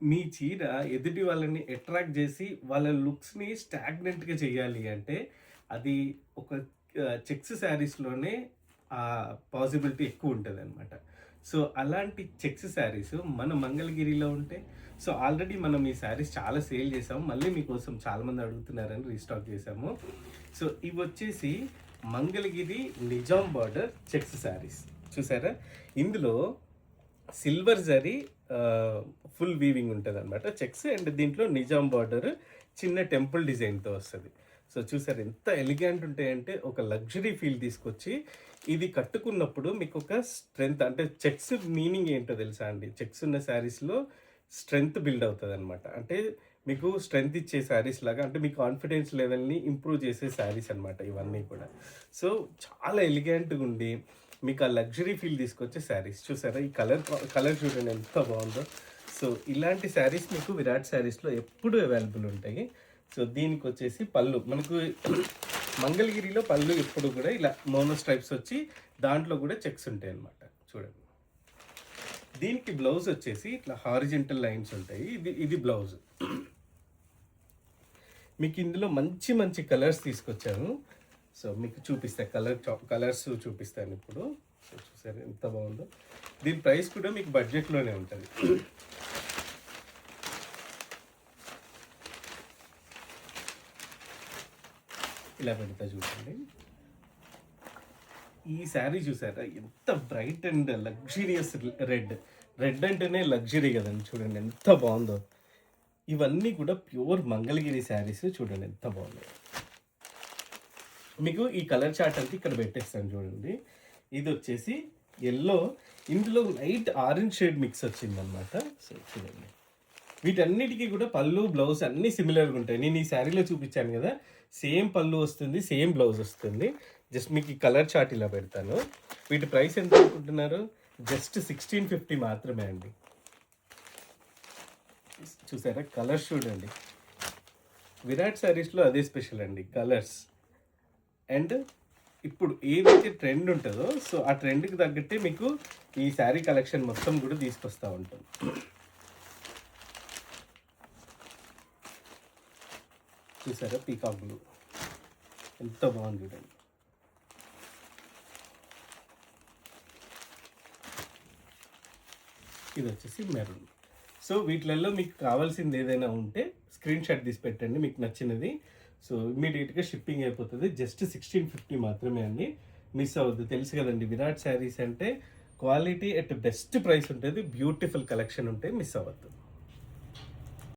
మీ చీర ఎదుటి వాళ్ళని అట్రాక్ట్ చేసి వాళ్ళ లుక్స్‌ని స్టాగ్నెంట్‌గా చేయాలి అంటే అది ఒక చెక్స్ శారీస్‌లోనే పాసిబిలిటీ ఎక్కువుంటదనమాట. సో, అలాంటి చెక్స్ శారీస్ మన మంగళగిరిలో ఉంటే సో, ఆల్రెడీ మనం ఈ శారీస్ చాలా సేల్ చేసాము. మళ్ళీ మీకోసం చాలామంది అడుగుతున్నారని రీస్టాక్ చేసాము. సో, ఇవొచ్చేసి Mangalagiri Nizam border checks sarees చూసారా? ఇందులో సిల్వర్ జరీ ఫుల్ వీవింగ్ ఉంటదనమాట చెక్స్ అండ్ దీంట్లో నిజాం బార్డర్ చిన్న టెంపుల్ డిజైన్‌తో వస్తది. సో, చూసారా ఎంత ఎలిగెంట్ ఉంటాయంటే ఒక లగ్జరీ ఫీల్ తీసుకొచ్చి ఇది కట్టుకున్నప్పుడు మీకొక స్ట్రెంత్ అంటే చెక్స్ మీనింగ్ ఏంటో తెలుసా అండి? చెక్స్ ఉన్న శారీస్‌లో స్ట్రెంత్ బిల్డ్ అవుతదనమాట. అంటే మీకు స్ట్రెంత్ ఇచ్చే శారీస్ లాగా అంటే మీ కాన్ఫిడెన్స్ లెవెల్‌ని ఇంప్రూవ్ చేసే శారీస్ అనమాట ఇవన్నీ కూడా. సో, చాలా ఎలిగెంట్‌గుండి మీకు ఆ లగ్జరీ ఫీల్ తీసుకొచ్చే శారీస్. చూసారా? ఈ కలర్ చూడండి ఎంత బావుందో. సో, ఇలాంటి శారీస్ మీకు విరాట్ శారీస్‌లో ఎప్పుడూ అవైలబుల్ ఉంటాయి. సో, దీనికొచ్చేసి పళ్ళు మనకు మంగళగిరిలో పళ్ళు ఎప్పుడు కూడా ఇలా మోనో స్ట్రైప్స్ వచ్చి దాంట్లో కూడా చెక్స్ ఉంటాయన్నమాట. చూడండి. దీనికి బ్లౌజ్ వచ్చేసి ఇట్లా హారిజంటల్ లైన్స్ ఉంటాయి. ఇది బ్లౌజ్. మీకు ఇందులో మంచి మంచి కలర్స్ తీసుకొచ్చాను. సో, మీకు చూపిస్తా కలర్స్ చూపిస్తాను ఇప్పుడు. సో, చూసారా ఎంత బాగుందో. దీని ప్రైస్ కూడా మీకు బడ్జెట్‌లోనే ఉంటది. ఇలా పెడతా చూడండి. ఈ శారీ చూసారా ఎంత bright and luxurious red. Red అంటేనే లగ్జరీ కదండి. చూడండి ఎంత బాగుందో. ఇవన్నీ కూడా ప్యూర్ మంగళగిరి శారీస్. చూడండి ఎంత బాగున్నాయి. మీకు ఈ కలర్ చార్ట్ అంతా ఇక్కడ పెట్టేస్తాను చూడండి. ఇది వచ్చేసి యెల్లో, ఇందులో లైట్ ఆరెంజ్ షేడ్ మిక్స్ వచ్చిందనమాట. సో, చూడండి. వీటన్నిటికీ కూడా పళ్ళు, బ్లౌజ్ అన్నీ సిమిలర్‌గా ఉంటాయి. నేను ఈ శారీలో చూపించాను కదా! సేమ్ పళ్ళు వస్తుంది, సేమ్ బ్లౌజ్ వస్తుంది. జస్ట్ మీకు ఈ కలర్ చార్ట్ ఇలా పెడతాను. వీటి ప్రైస్ ఎంత అనుకుంటున్నారు? జస్ట్ 1650 మాత్రమే అండి. చూసారా? కలర్స్ చూడండి. విరాట్ శారీస్‌లో అదే స్పెషల్ అండి కలర్స్. అండ్ ఇప్పుడు ఏదైతే ట్రెండ్ ఉంటదో సో, ఆ ట్రెండ్‌కి తగ్గట్టే మీకు ఈ శారీ కలెక్షన్ మొత్తం కూడా తీసుకొస్తా ఉంటాం. చూసారా? పీకాక్ బ్లూ ఎంత బాగుంది చూడండి. ఇది వచ్చేసి మెరూన్. సో, వీటిలలో మీకు కావాల్సింది ఏదైనా ఉంటే స్క్రీన్ షాట్ తీసి పెట్టండి మీకు నచ్చినది. సో, ఇమ్మీడియట్‌గా షిప్పింగ్ అయిపోతుంది. జస్ట్ 1650 మాత్రమే అండి. మిస్ అవ్వద్దు. తెలుసు కదండి విరాట్ శారీస్ అంటే క్వాలిటీ అట్ బెస్ట్ ప్రైస్ ఉంటుంది. బ్యూటిఫుల్ కలెక్షన్ ఉంటాయి. మిస్ అవ్వద్దు.